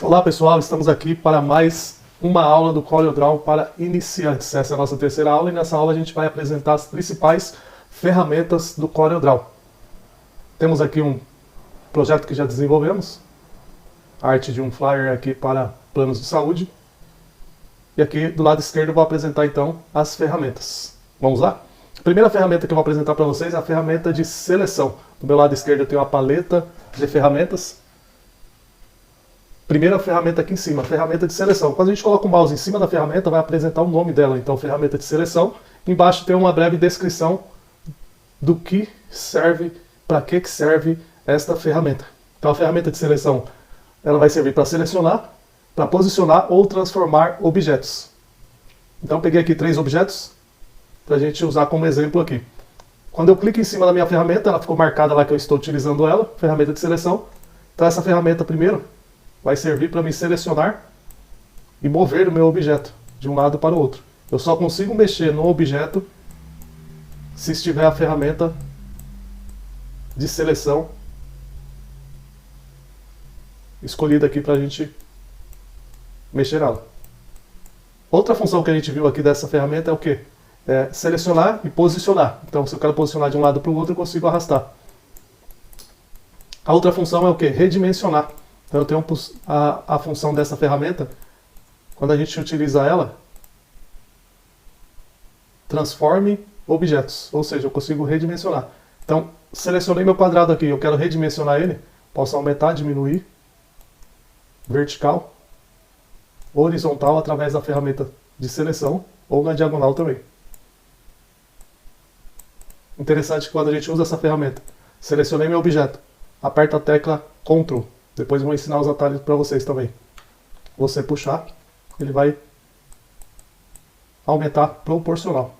Olá pessoal, estamos aqui para mais uma aula do CorelDRAW para iniciantes. Essa é a nossa terceira aula e nessa aula a gente vai apresentar as principais ferramentas do CorelDRAW. Temos aqui um projeto que já desenvolvemos, a arte de um flyer aqui para planos de saúde. E aqui do lado esquerdo eu vou apresentar então as ferramentas. Vamos lá? A primeira ferramenta que eu vou apresentar para vocês é a ferramenta de seleção. Do meu lado esquerdo eu tenho a paleta de ferramentas. Primeira ferramenta aqui em cima, a ferramenta de seleção. Quando a gente coloca o mouse em cima da ferramenta, vai apresentar o nome dela. Então, ferramenta de seleção. Embaixo tem uma breve descrição do que serve, para que serve esta ferramenta. Então, a ferramenta de seleção, ela vai servir para selecionar, para posicionar ou transformar objetos. Então, peguei aqui 3 objetos para a gente usar como exemplo aqui. Quando eu clico em cima da minha ferramenta, ela ficou marcada lá que eu estou utilizando ela, ferramenta de seleção. Então, essa ferramenta primeiro vai servir para me selecionar e mover o meu objeto de um lado para o outro. Eu só consigo mexer no objeto se estiver a ferramenta de seleção escolhida aqui para a gente mexer nela. Outra função que a gente viu aqui dessa ferramenta é o quê? É selecionar e posicionar. Então, se eu quero posicionar de um lado para o outro, eu consigo arrastar. A outra função é o quê? Redimensionar. Então eu tenho a função dessa ferramenta, quando a gente utiliza ela, transforme objetos, ou seja, eu consigo redimensionar. Então, selecionei meu quadrado aqui, eu quero redimensionar ele, posso aumentar, diminuir, vertical, horizontal através da ferramenta de seleção, ou na diagonal também. Interessante que quando a gente usa essa ferramenta, selecionei meu objeto, aperto a tecla Ctrl. Depois eu vou ensinar os atalhos para vocês também. Você puxar, ele vai aumentar proporcional.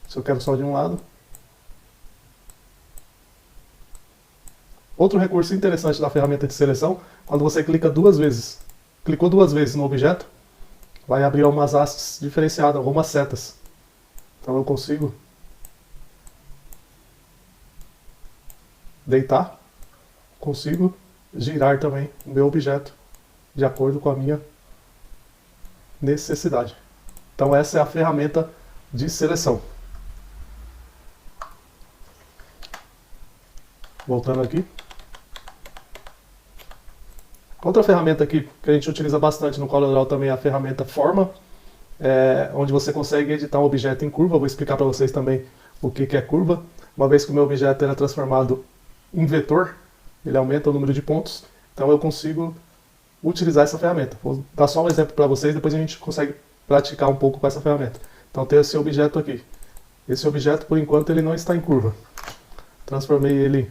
Se eu quero só de um lado. Outro recurso interessante da ferramenta de seleção, quando você clica 2 vezes. Clicou 2 vezes no objeto, vai abrir umas hastes diferenciadas, algumas setas. Então eu consigo deitar, consigo girar também o meu objeto de acordo com a minha necessidade. Então essa é a ferramenta de seleção. Voltando aqui. Outra ferramenta aqui que a gente utiliza bastante no CorelDRAW também é a ferramenta Forma, onde você consegue editar um objeto em curva. Vou explicar para vocês também o que é curva. Uma vez que o meu objeto era transformado em vetor, ele aumenta o número de pontos, então eu consigo utilizar essa ferramenta. Vou dar só um exemplo para vocês, depois a gente consegue praticar um pouco com essa ferramenta. Então tem esse objeto aqui. Esse objeto, por enquanto, ele não está em curva. Transformei ele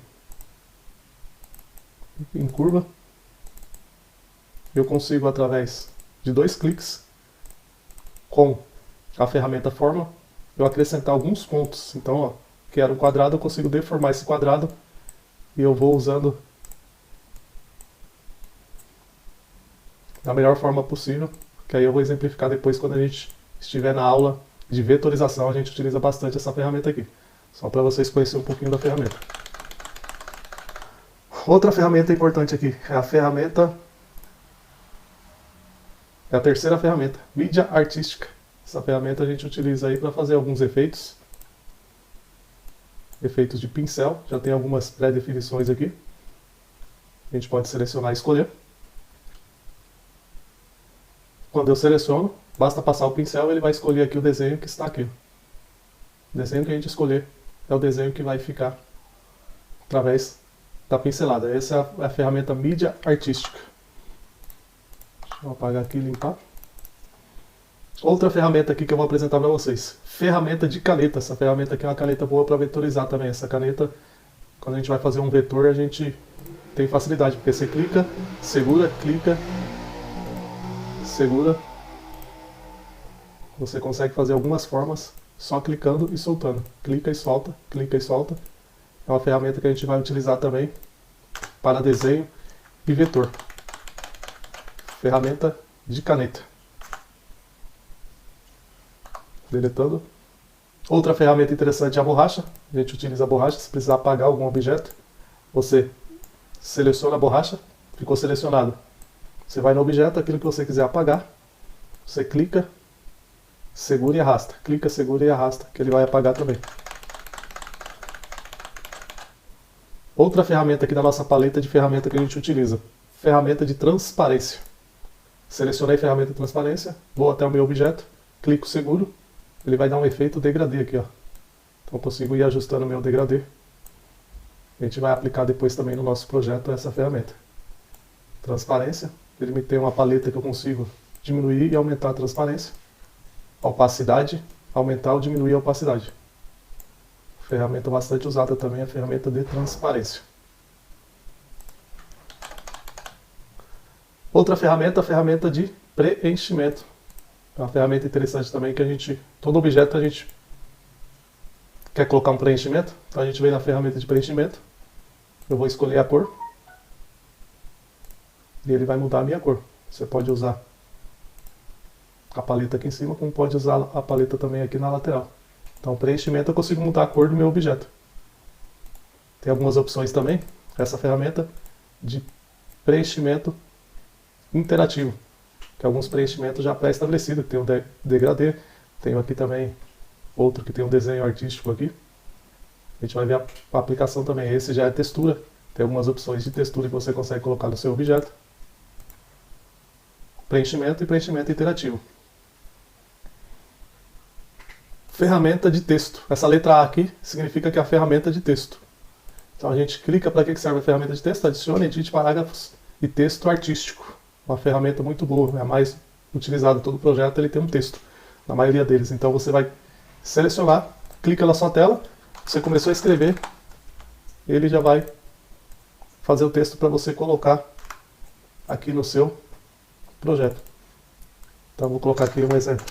em curva. Eu consigo, através de 2 cliques, com a ferramenta Forma, eu acrescentar alguns pontos. Então, ó, que era um quadrado, eu consigo deformar esse quadrado e eu vou usando da melhor forma possível, que aí eu vou exemplificar depois quando a gente estiver na aula de vetorização. A gente utiliza bastante essa ferramenta aqui, só para vocês conhecerem um pouquinho da ferramenta. Outra ferramenta importante aqui é a ferramenta, é a terceira ferramenta, mídia artística. Essa ferramenta a gente utiliza aí para fazer alguns efeitos de pincel, já tem algumas pré-definições aqui. A gente pode selecionar e escolher. Quando eu seleciono, basta passar o pincel, ele vai escolher aqui o desenho que está aqui. O desenho que a gente escolher é o desenho que vai ficar através da pincelada. Essa é a ferramenta mídia artística. Deixa eu apagar aqui e limpar. Outra ferramenta aqui que eu vou apresentar para vocês. Ferramenta de caneta. Essa ferramenta aqui é uma caneta boa para vetorizar também. Essa caneta, quando a gente vai fazer um vetor, a gente tem facilidade, porque você clica, segura, clica, segura. Você consegue fazer algumas formas só clicando e soltando. Clica e solta, clica e solta. É uma ferramenta que a gente vai utilizar também para desenho e vetor. Ferramenta de caneta. Deletando. Outra ferramenta interessante é a borracha. A gente utiliza a borracha se precisar apagar algum objeto. Você seleciona a borracha, ficou selecionado. Você vai no objeto, aquilo que você quiser apagar, você clica, segura e arrasta. Clica, segura e arrasta, que ele vai apagar também. Outra ferramenta aqui da nossa paleta de ferramenta que a gente utiliza. Ferramenta de transparência. Selecionei a ferramenta de transparência, vou até o meu objeto, clico seguro, ele vai dar um efeito degradê aqui, ó. Então eu consigo ir ajustando o meu degradê. A gente vai aplicar depois também no nosso projeto essa ferramenta. Transparência, ele me tem uma paleta que eu consigo diminuir e aumentar a transparência. Opacidade, aumentar ou diminuir a opacidade. Ferramenta bastante usada também é a ferramenta de transparência. Outra ferramenta, a ferramenta de preenchimento. É uma ferramenta interessante também que todo objeto a gente quer colocar um preenchimento. Então a gente vem na ferramenta de preenchimento. Eu vou escolher a cor. E ele vai mudar a minha cor. Você pode usar a paleta aqui em cima, como pode usar a paleta também aqui na lateral. Então preenchimento eu consigo mudar a cor do meu objeto. Tem algumas opções também. Essa ferramenta de preenchimento interativo, que alguns preenchimentos já pré-estabelecidos, tem o degradê, tenho aqui também outro que tem um desenho artístico aqui. A gente vai ver a aplicação também. Esse já é textura, tem algumas opções de textura que você consegue colocar no seu objeto. Preenchimento e preenchimento interativo. Ferramenta de texto. Essa letra A aqui significa que é a ferramenta de texto. Então a gente clica para que serve a ferramenta de texto, adicione, edite parágrafos e texto artístico. Uma ferramenta muito boa, é a mais utilizada. Todo projeto ele tem um texto, na maioria deles. Então você vai selecionar, clica na sua tela, você começou a escrever, ele já vai fazer o texto para você colocar aqui no seu projeto. Então vou colocar aqui um exemplo.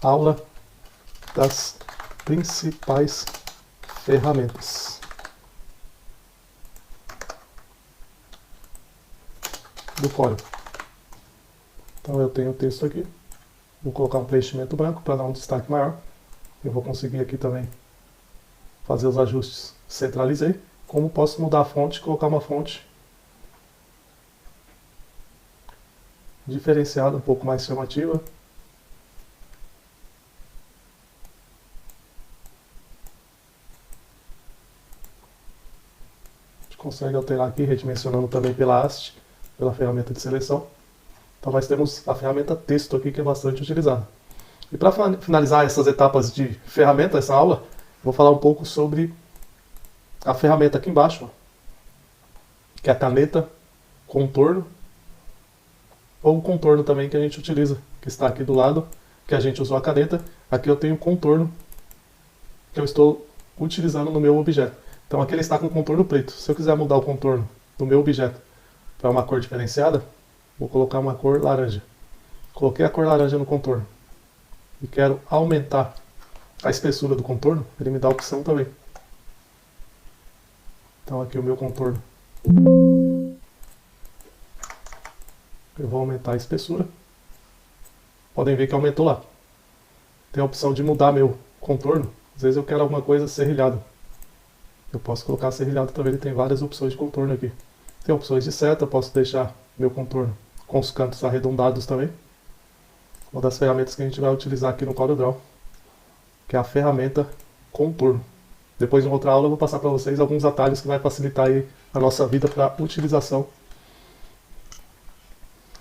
Aula das principais ferramentas do Corel. Então eu tenho o texto aqui, vou colocar um preenchimento branco para dar um destaque maior. Eu vou conseguir aqui também fazer os ajustes. Centralizei. Como posso mudar a fonte, colocar uma fonte diferenciada, um pouco mais chamativa. A gente consegue alterar aqui, redimensionando também pela haste, pela ferramenta de seleção. Então nós temos a ferramenta texto aqui, que é bastante utilizada. E para finalizar essas etapas de ferramenta, essa aula, vou falar um pouco sobre a ferramenta aqui embaixo, que é a caneta contorno, ou o contorno também que a gente utiliza, que está aqui do lado, que a gente usou a caneta. Aqui eu tenho o contorno que eu estou utilizando no meu objeto. Então aqui ele está com contorno preto. Se eu quiser mudar o contorno do meu objeto para uma cor diferenciada, vou colocar uma cor laranja. Coloquei a cor laranja no contorno e quero aumentar a espessura do contorno, ele me dá a opção também. Então aqui o meu contorno. Eu vou aumentar a espessura. Podem ver que aumentou lá. Tem a opção de mudar meu contorno. Às vezes eu quero alguma coisa serrilhada. Eu posso colocar serrilhado também, ele tem várias opções de contorno aqui. Tem opções de seta, eu posso deixar meu contorno com os cantos arredondados também. Uma das ferramentas que a gente vai utilizar aqui no CorelDRAW, que é a ferramenta contorno. Depois, em outra aula, eu vou passar para vocês alguns atalhos que vai facilitar aí a nossa vida para a utilização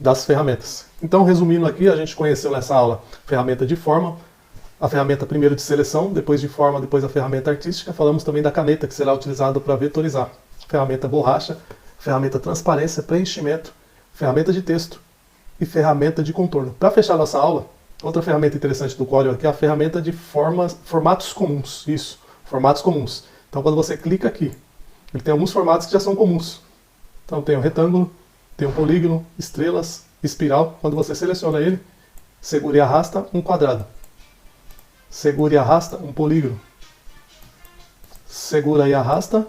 das ferramentas. Então, resumindo aqui, a gente conheceu nessa aula a ferramenta de forma, a ferramenta primeiro de seleção, depois de forma, depois a ferramenta artística. Falamos também da caneta, que será utilizada para vetorizar. Ferramenta borracha, ferramenta transparência, preenchimento, ferramenta de texto e ferramenta de contorno. Para fechar nossa aula, outra ferramenta interessante do Corel aqui é a ferramenta de formatos comuns. Isso, formatos comuns. Então quando você clica aqui, ele tem alguns formatos que já são comuns. Então tem o retângulo, tem o polígono, estrelas, espiral. Quando você seleciona ele, segura e arrasta um quadrado. Segura e arrasta um polígono. Segura e arrasta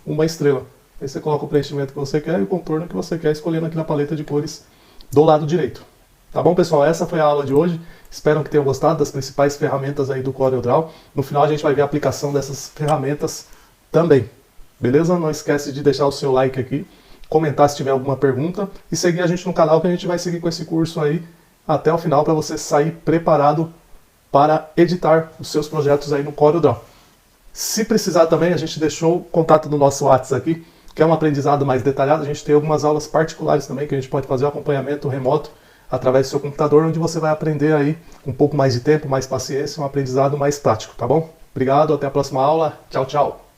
uma estrela. Aí você coloca o preenchimento que você quer e o contorno que você quer, escolhendo aqui na paleta de cores do lado direito. Tá bom, pessoal? Essa foi a aula de hoje. Espero que tenham gostado das principais ferramentas aí do CorelDRAW. No final a gente vai ver a aplicação dessas ferramentas também. Beleza? Não esquece de deixar o seu like aqui, comentar se tiver alguma pergunta e seguir a gente no canal, que a gente vai seguir com esse curso aí até o final para você sair preparado para editar os seus projetos aí no CorelDRAW. Se precisar também, a gente deixou o contato do nosso WhatsApp aqui, que é um aprendizado mais detalhado. A gente tem algumas aulas particulares também, que a gente pode fazer o acompanhamento remoto através do seu computador, onde você vai aprender aí com um pouco mais de tempo, mais paciência, um aprendizado mais prático, tá bom? Obrigado, até a próxima aula. Tchau, tchau!